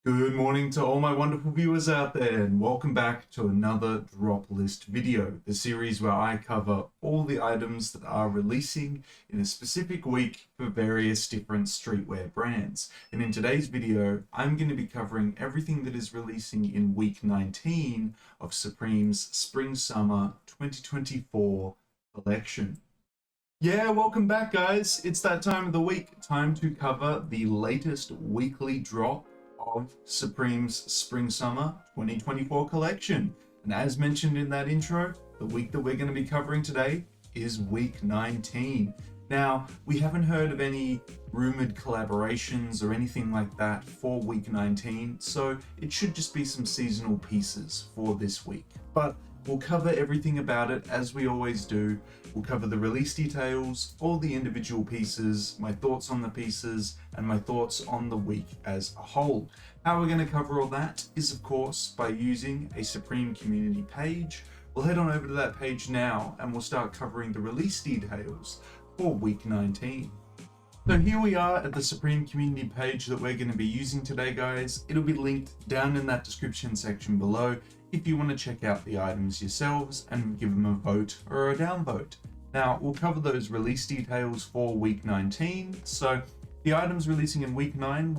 Good morning to all my wonderful viewers out there, and welcome back to another drop list video, the series where I cover all the items that are releasing in a specific week for various different streetwear brands. And in today's video, I'm going to be covering everything that is releasing in week 19 of Supreme's Spring-Summer 2024 collection. Yeah, welcome back guys. It's that time of the week, time to cover the latest weekly drop of Supreme's Spring-Summer 2024 collection. And as mentioned in that intro, the week that we're going to be covering today is week 19. Now, we haven't heard of any rumored collaborations or anything like that for week 19, so it should just be some seasonal pieces for this week. But we'll cover everything about it as we always do. We'll cover the release details, all the individual pieces, my thoughts on the pieces, and my thoughts on the week as a whole. How we're going to cover all that is, of course, by using a Supreme community page. We'll head on over to that page now and we'll start covering the release details for week 19. So here we are at the Supreme community page that we're going to be using today, guys. It'll be linked down in that description section below if you want to check out the items yourselves and give them a vote or a downvote. Now, we'll cover those release details for week 19. So the items releasing in week 19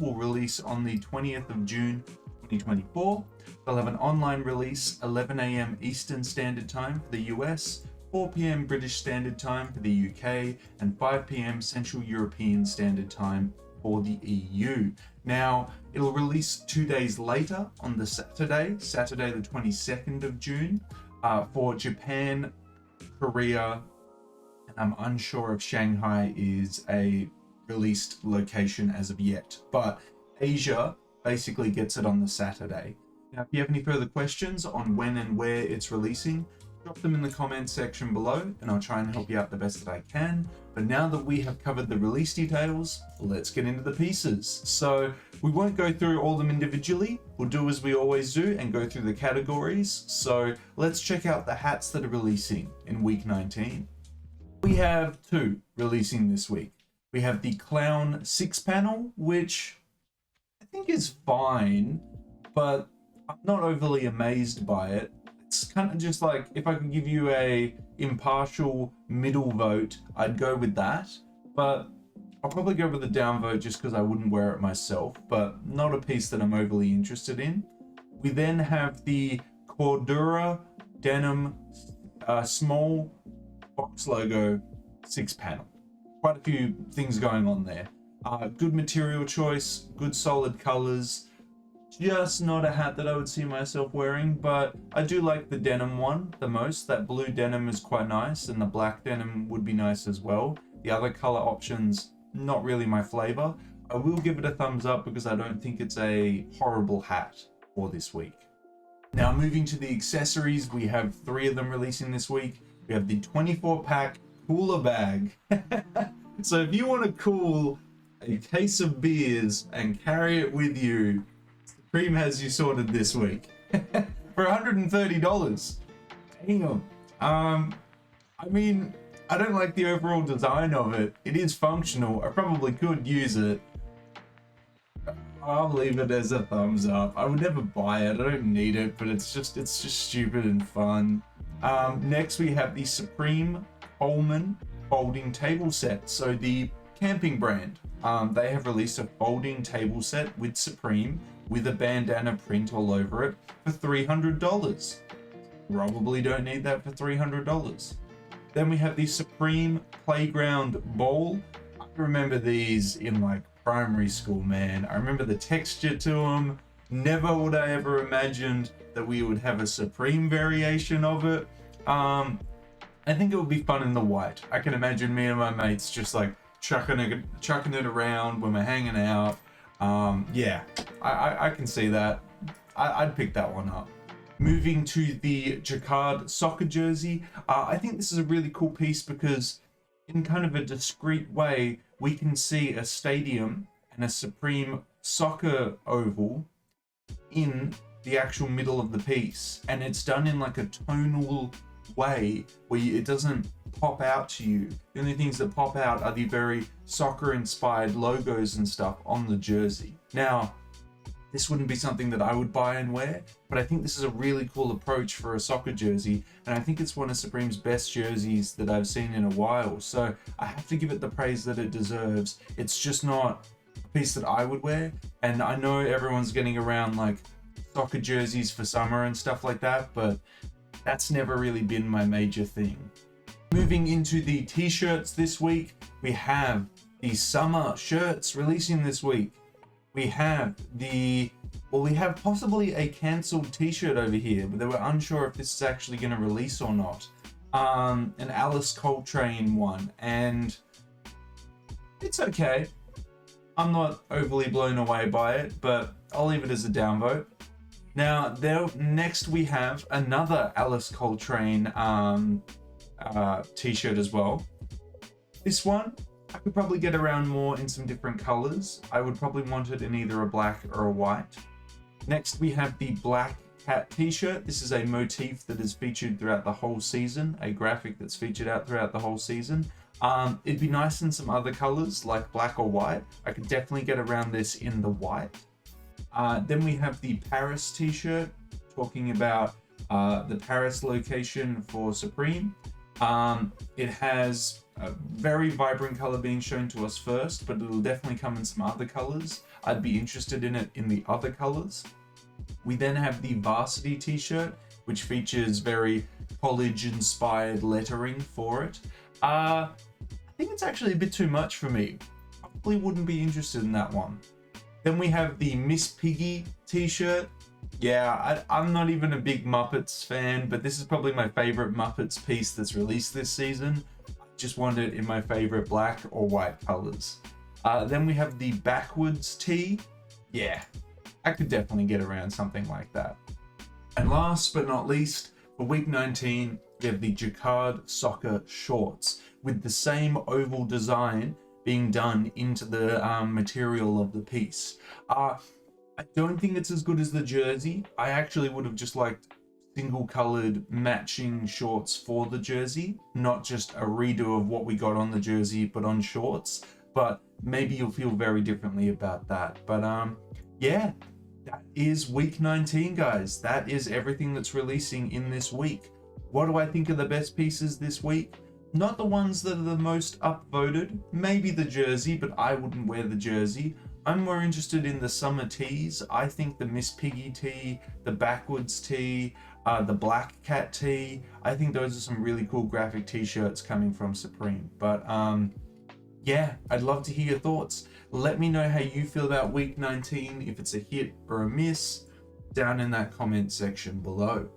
will release on the 20th of June 2024. They'll have an online release 11 a.m. Eastern Standard Time for the US, 4 p.m. British Standard Time for the UK, and 5 p.m. Central European Standard Time for the EU. Now, it'll release 2 days later on the Saturday the 22nd of June, for Japan, Korea, and I'm unsure if Shanghai is a released location as of yet, but Asia basically gets it on the Saturday. Now, if you have any further questions on when and where it's releasing, drop them in the comments section below and I'll try and help you out the best that I can. But now that we have covered the release details, let's get into the pieces. So we won't go through all of them individually. We'll do as we always do and go through the categories. So let's check out the hats that are releasing in week 19. We have two releasing this week. We have the Clown 6 panel, which I think is fine, but I'm not overly amazed by it. It's kind of just like, if I could give you a impartial middle vote, I'd go with that, but I'll probably go with a downvote just because I wouldn't wear it myself, but not a piece that I'm overly interested in. We then have the Cordura denim small box logo 6 panel. Quite a few things going on there. Good material choice, good solid colors. Just not a hat that I would see myself wearing, but I do like the denim one the most. That blue denim is quite nice, and the black denim would be nice as well. The other color options, not really my flavor. I will give it a thumbs up because I don't think it's a horrible hat for this week. Now, moving to the accessories, we have 3 of them releasing this week. We have the 24-pack cooler bag. So if you want to cool a case of beers and carry it with you, Supreme has you sorted this week for $130. Damn. I mean, I don't like the overall design of it. It is functional. I probably could use it. I'll leave it as a thumbs up. I would never buy it. I don't need it, but it's just stupid and fun. Next, we have the Supreme Coleman folding table set. So the camping brand, they have released a folding table set with Supreme with a bandana print all over it for $300. Probably don't need that for $300. Then we have the Supreme Playground Bowl. I remember these in like primary school, man. I remember the texture to them. Never would I ever imagined that we would have a Supreme variation of it. I think it would be fun in the white. I can imagine me and my mates just like chucking it around when we're hanging out. Yeah, I can see that. I'd pick that one up. Moving to the Jacquard soccer jersey. I think this is a really cool piece because in kind of a discreet way, we can see a stadium and a Supreme soccer oval in the actual middle of the piece. And it's done in like a tonal way where it doesn't pop out to you. The only things that pop out are the very soccer inspired logos and stuff on the jersey. Now, this wouldn't be something that I would buy and wear, but I think this is a really cool approach for a soccer jersey, and I think it's one of Supreme's best jerseys that I've seen in a while, so I have to give it the praise that it deserves. It's just not a piece that I would wear, and I know everyone's getting around like soccer jerseys for summer and stuff like that, but that's never really been my major thing. Moving into the t-shirts this week, we have the summer shirts releasing this week. We have possibly a cancelled t-shirt over here, but they were unsure if this is actually going to release or not. An Alice Coltrane one, and it's okay. I'm not overly blown away by it, but I'll leave it as a downvote. Now, next we have another Alice Coltrane t-shirt as well. This one, I could probably get around more in some different colors. I would probably want it in either a black or a white. Next, we have the Black Cat t-shirt. This is a motif that is featured throughout the whole season, a graphic that's featured out throughout the whole season. It'd be nice in some other colors like black or white. I could definitely get around this in the white. Then we have the Paris t-shirt, talking about the Paris location for Supreme. It has a very vibrant color being shown to us first, but it'll definitely come in some other colors. I'd be interested in it in the other colors. We then have the Varsity t-shirt, which features very college-inspired lettering for it. I think it's actually a bit too much for me. Probably wouldn't be interested in that one. Then we have the Miss Piggy t-shirt. Yeah, I'm not even a big Muppets fan, but this is probably my favorite Muppets piece that's released this season. I just want it in my favorite black or white colors. Then we have the Backwards tee. Yeah, I could definitely get around something like that. And last but not least, for week 19, we have the Jacquard Soccer shorts with the same oval design being done into the material of the piece. I don't think it's as good as the jersey. I actually would have just liked single colored matching shorts for the jersey, not just a redo of what we got on the jersey but on shorts. But maybe you'll feel very differently about that. But yeah, that is week 19, guys. That is everything that's releasing in this week. What do I think are the best pieces this week? Not the ones that are the most upvoted. Maybe the jersey, but I wouldn't wear the jersey. I'm more interested in the summer tees. I think the Miss Piggy tee, the Backwards tee, the Black Cat tee. I think those are some really cool graphic t-shirts coming from Supreme. But yeah, I'd love to hear your thoughts. Let me know how you feel about week 19, if it's a hit or a miss, down in that comment section below.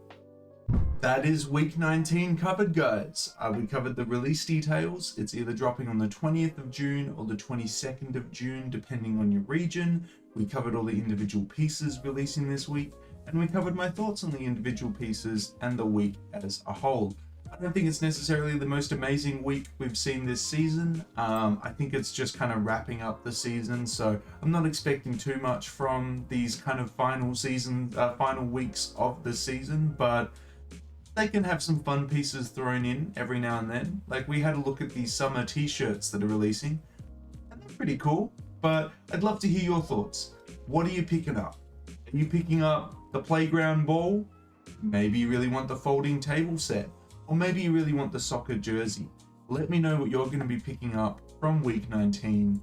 That is week 19 covered, guys. We covered the release details. It's either dropping on the 20th of June or the 22nd of June, depending on your region. We covered all the individual pieces releasing this week, and we covered my thoughts on the individual pieces and the week as a whole. I don't think it's necessarily the most amazing week we've seen this season. I think it's just kind of wrapping up the season, so I'm not expecting too much from these kind of final weeks of the season, but they can have some fun pieces thrown in every now and then. Like, we had a look at these summer t-shirts that are releasing, and they're pretty cool, but I'd love to hear your thoughts. What are you picking up? Are you picking up the playground ball? Maybe you really want the folding table set, or maybe you really want the soccer jersey. Let me know what you're going to be picking up from week 19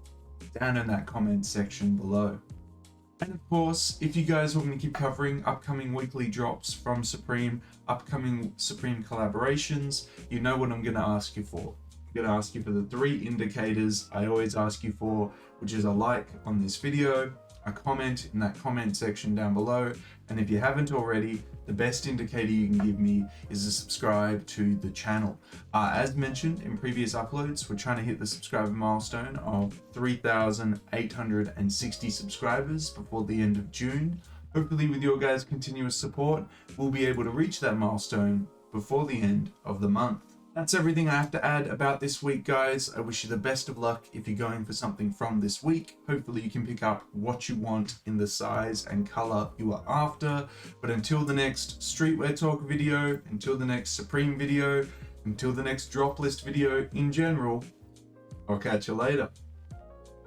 down in that comment section below. And of course, if you guys want me to keep covering upcoming weekly drops from Supreme, upcoming Supreme collaborations, you know what I'm going to ask you for. I'm going to ask you for the 3 indicators I always ask you for, which is a like on this video, a comment in that comment section down below, and if you haven't already, the best indicator you can give me is to subscribe to the channel. As mentioned in previous uploads, we're trying to hit the subscriber milestone of 3,860 subscribers before the end of June. Hopefully with your guys' continuous support, we'll be able to reach that milestone before the end of the month. That's everything I have to add about this week, guys. I wish you the best of luck if you're going for something from this week. Hopefully you can pick up what you want in the size and color you are after. But until the next streetwear talk video, until the next Supreme video, until the next drop list video in general, I'll catch you later.